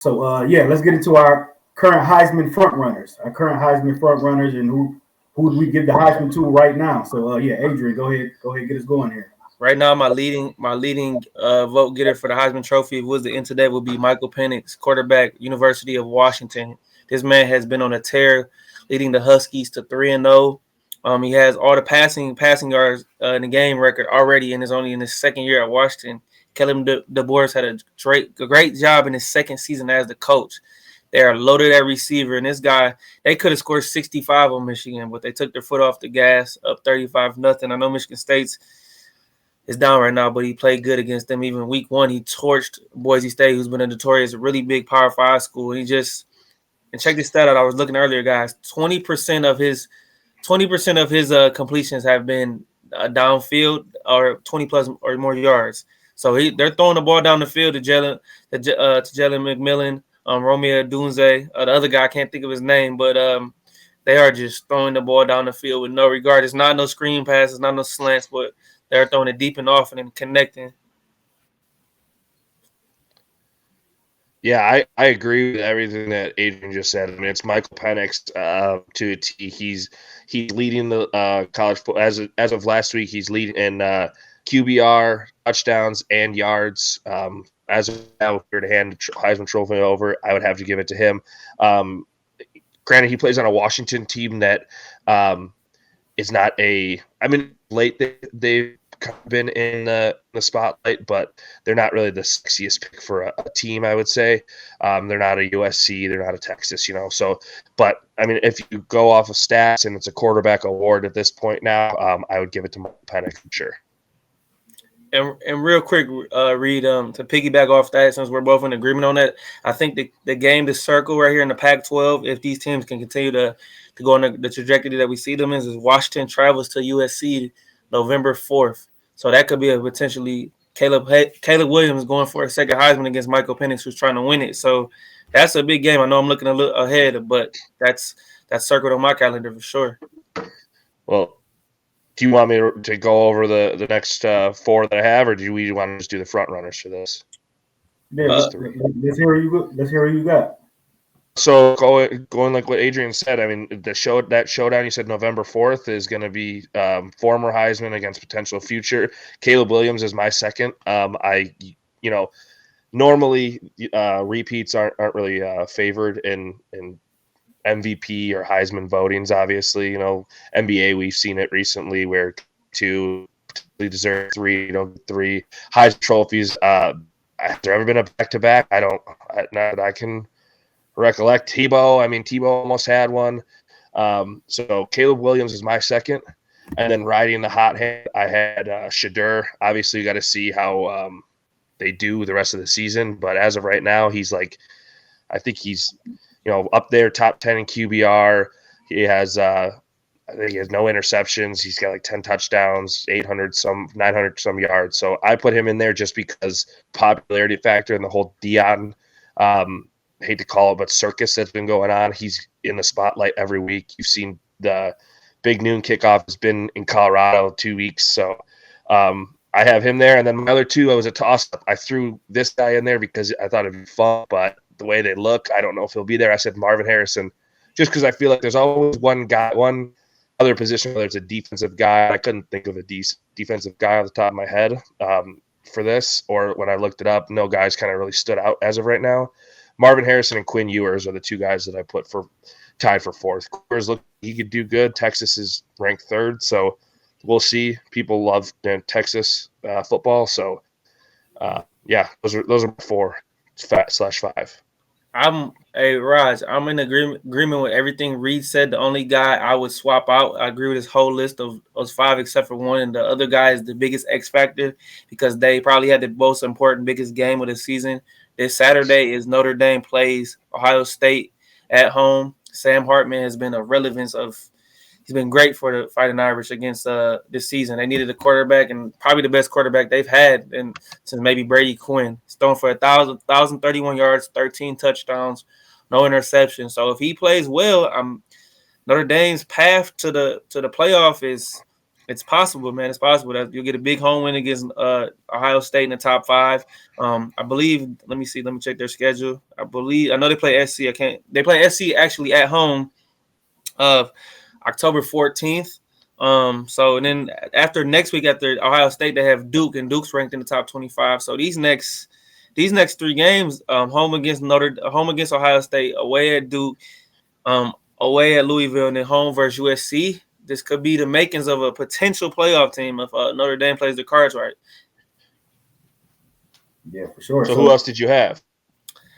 So yeah, let's get into our current Heisman front runners. Our current Heisman front runners, and who would we give the Heisman to right now? So yeah, Adrian, go ahead, get us going here. Right now, my leading vote getter for the Heisman Trophy, if it was the end today, would be Michael Penix, quarterback, University of Washington. This man has been on a tear, leading the Huskies to 3-0. He has all the passing yards in the game record already, and is only in his second year at Washington. Kellen DeBoer had a great job in his second season as the coach. They are loaded at receiver, and this guy, they could have scored 65 on Michigan, but they took their foot off the gas, up 35-0. I know Michigan State's is down right now, but he played good against them. Even week one, he torched Boise State, who's been a notorious, really big Power Five school. And check this stat out. I was looking earlier, guys. 20% of his completions have been downfield or 20 plus or more yards. So they're throwing the ball down the field to Jalen McMillan, Romeo Dunze, the other guy I can't think of his name, but they are just throwing the ball down the field with no regard. It's not no screen passes, not no slants, but they're throwing it deep and often and connecting. Yeah, I agree with everything that Adrian just said. I mean, it's Michael Penix to a T. He's leading the college football as of last week. He's leading in QBR, touchdowns, and yards. As of now, if we were to hand the Heisman Trophy over, I would have to give it to him. Granted, he plays on a Washington team that is not a. I mean, late they've been in the spotlight, but they're not really the sexiest pick for a team, I would say. They're not a USC, they're not a Texas, So, but I mean, if you go off of stats and it's a quarterback award at this point now, I would give it to Mike Penix for sure. And real quick, Reid, to piggyback off that, since we're both in agreement on that, I think the game to circle right here in the Pac-12, if these teams can continue to go on the trajectory that we see them is Washington travels to USC November 4th. So that could be a potentially Caleb Williams going for a second Heisman against Michael Penix, who's trying to win it. So that's a big game. I know I'm looking a little ahead, but that's circled on my calendar for sure. Well, do you want me to go over the next four that I have, or do we want to just do the front runners for this? Yeah, let's hear what you got. So going like what Adrian said, I mean, that showdown you said November 4th is going to be former Heisman against potential future. Caleb Williams is my second. Normally repeats aren't really favored in MVP or Heisman votings. Obviously, NBA we've seen it recently where two deserve three Heisman trophies. Has there ever been a back-to-back? Not that I can recollect. Tebow almost had one. So Caleb Williams is my second. And then riding the hot hand, I had Shadur. Obviously, you got to see how they do the rest of the season. But as of right now, I think he's up there, top 10 in QBR. He has I think he has no interceptions. He's got like 10 touchdowns, 900 some yards. So I put him in there just because popularity factor and the whole Dion, hate to call it, but circus that's been going on. He's in the spotlight every week. You've seen the big noon kickoff has been in Colorado 2 weeks. So I have him there. And then my other two, I was a toss-up. I threw this guy in there because I thought it'd be fun, but the way they look, I don't know if he'll be there. I said Marvin Harrison just because I feel like there's always one other position, whether it's a defensive guy. I couldn't think of a defensive guy off the top of my head for this, or when I looked it up, no guys kind of really stood out as of right now. Marvin Harrison and Quinn Ewers are the two guys that I put for tied for fourth. Ewers looked he could do good. Texas is ranked third, so we'll see. People love Texas football, so those are my four /5. Raj, I'm in agreement with everything Reid said. The only guy I would swap out, I agree with his whole list of those five except for one, and the other guy is the biggest X factor because they probably had the most important, biggest game of the season. This Saturday is Notre Dame plays Ohio State at home. Sam Hartman has been he's been great for the Fighting Irish against this season. They needed a quarterback, and probably the best quarterback they've had since maybe Brady Quinn. He's thrown for 1,031 yards, 13 touchdowns, no interceptions. So if he plays well, Notre Dame's path to the playoff is It's possible, man. It's possible that you'll get a big home win against Ohio State in the top 5. I believe. Let me see. Let me check their schedule. I know they play SC. They play SC actually at home of October 14th. So and then after next week after Ohio State, they have Duke, and Duke's ranked in the top 25. So these next 3 games, home against Ohio State, away at Duke, away at Louisville, and then home versus USC. This could be the makings of a potential playoff team if Notre Dame plays the cards right. Yeah, for sure. So who else did you have?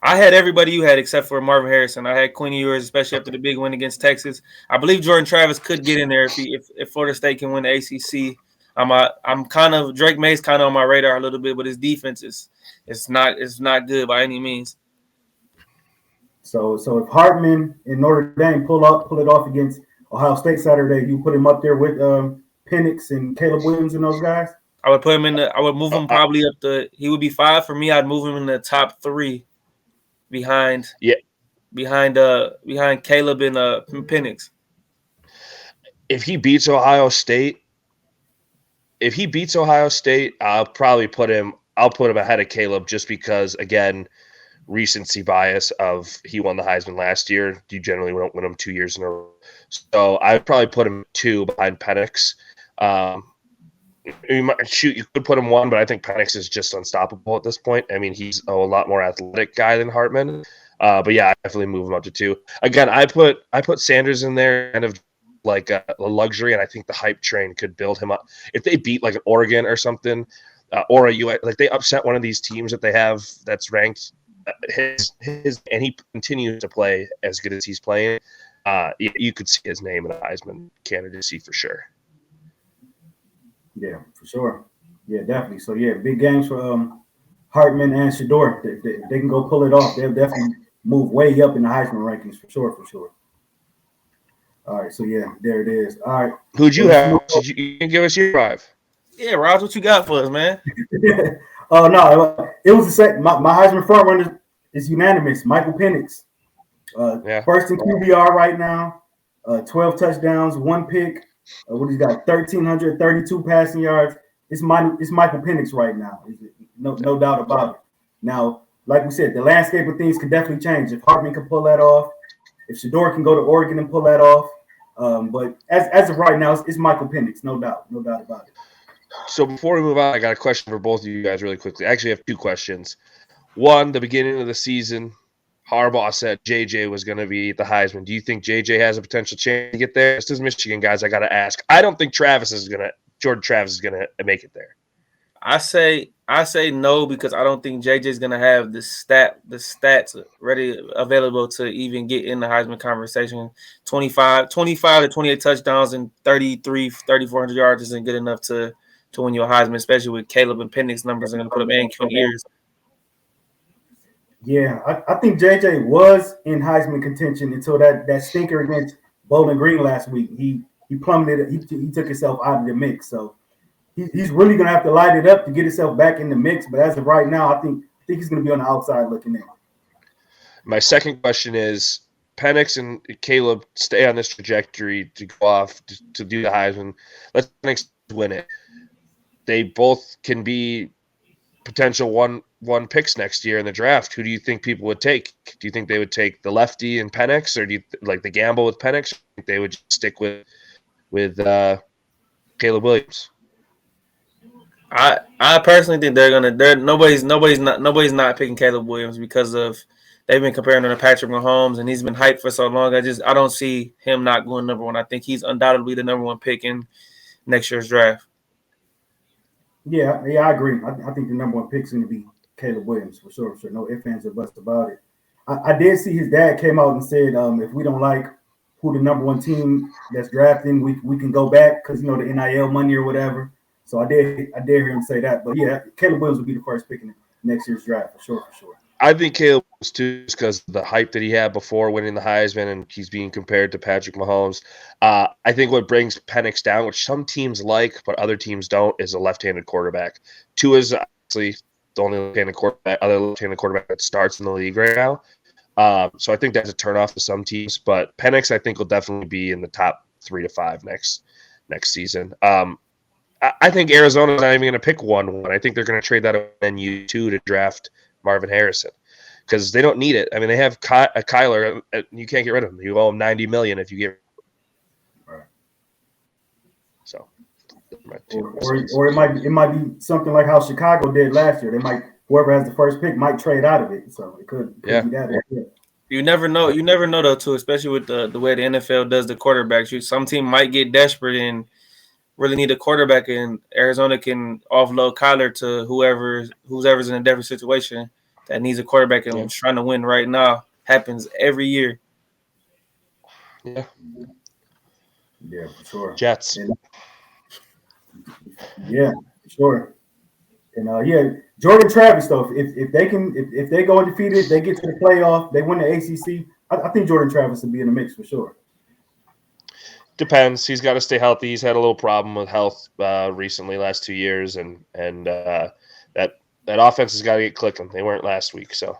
I had everybody you had except for Marvin Harrison. I had Quinn Ewers, especially after the big win against Texas. I believe Jordan Travis could get in there if Florida State can win the ACC. I'm kind of Drake May's kind of on my radar a little bit, but his defense it's not good by any means. So if Hartman and Notre Dame pull it off against Ohio State Saturday, you put him up there with Penix and Caleb Williams and those guys? I would put him I would move him probably up he would be 5 for me. I'd move him in the top 3 behind Caleb and Penix. If he beats Ohio State, I'll probably put him ahead of Caleb just because, again, recency bias of he won the Heisman last year. You generally don't win them 2 years in a row. So I would probably put him 2 behind Penix. You could put him 1, but I think Penix is just unstoppable at this point. I mean, he's a lot more athletic guy than Hartman. But yeah, I definitely move him up to 2. Again, I put Sanders in there kind of like a luxury, and I think the hype train could build him up. If they beat like an Oregon or something, or like they upset one of these teams that they have that's ranked, and he continues to play as good as he's playing, you could see his name in a Heisman candidacy for sure. Yeah, for sure. Yeah, definitely. So yeah, big games for Hartman and Shedeur. If they can go pull it off, they'll definitely move way up in the Heisman rankings for sure. All right, so yeah, there it is. All right. Who'd you have? You can give us your 5. Yeah, Raaj, what you got for us, man? Oh no, it was the same. My Heisman front runner is unanimous. Michael Penix, first in QBR right now, 12 touchdowns, 1 pick. What he's got, 1,332 passing yards. It's Michael Penix right now. No doubt about it. Now, like we said, the landscape of things can definitely change. If Hartman can pull that off, if Shedeur can go to Oregon and pull that off, but as of right now, it's Michael Penix, no doubt about it. So before we move on, I got a question for both of you guys really quickly. I actually have 2 questions. One, the beginning of the season, Harbaugh said JJ was going to be the Heisman. Do you think JJ has a potential chance to get there? This is Michigan, guys. I got to ask. I don't think Jordan Travis is going to make it there. I say no because I don't think JJ is going to have the stats ready available to even get in the Heisman conversation. 25 to 28 touchdowns and 3,400 yards isn't good enough to win you a Heisman, especially with Caleb and Penix numbers are going to put up and Quinn Ewers. Yeah, I think JJ was in Heisman contention until that stinker against Bowling Green last week. He plummeted. He took himself out of the mix. So he's really going to have to light it up to get himself back in the mix. But as of right now, I think he's going to be on the outside looking in. My second question is, Penix and Caleb stay on this trajectory to go off to do the Heisman. Let's Penix win it. They both can be potential one picks next year in the draft. Who do you think people would take? Do you think they would take the lefty and Penix, or do you like the gamble with Penix? Or do you think they would just stick with Caleb Williams? I personally think nobody's not picking Caleb Williams because of they've been comparing him to Patrick Mahomes and he's been hyped for so long. I don't see him not going number 1. I think he's undoubtedly the number 1 pick in next year's draft. Yeah, I agree. I think the number 1 pick is going to be Caleb Williams for sure. No ifs, ands, or buts about it. I did see his dad came out and said if we don't like who the number 1 team that's drafting, we can go back because the NIL money or whatever. So I did hear him say that. But yeah, Caleb Williams will be the first pick in next year's draft for sure. I think Caleb was too, because of the hype that he had before winning the Heisman, and he's being compared to Patrick Mahomes. I think what brings Penix down, which some teams like but other teams don't, is a left-handed quarterback. Tua is obviously the only left-handed quarterback that starts in the league right now. So I think that's a turnoff to some teams. But Penix, I think, will definitely be in the top 3 to 5 next next season. I think Arizona's not even going to pick 1-1. I think they're going to trade that NU2 to draft Marvin Harrison because they don't need it. I mean, they have Kyler. You can't get rid of him. You owe him $90 million if you get. Right. So, or it might be something like how Chicago did last year. They might whoever has the first pick might trade out of it. So it could be that. Yeah. You never know. You never know though, too, especially with the way the NFL does the quarterbacks. Some team might get desperate and really need a quarterback, and Arizona can offload Kyler to whoever's in a different situation that needs a quarterback and trying to win right now. Happens every year. Yeah, for sure. Jets. Yeah, for sure. And Jordan Travis though, if they go undefeated, they get to the playoff, they win the ACC. I think Jordan Travis will be in the mix for sure. Depends. He's got to stay healthy. He's had a little problem with health recently, last 2 years, and that offense has got to get clicking. They weren't last week, so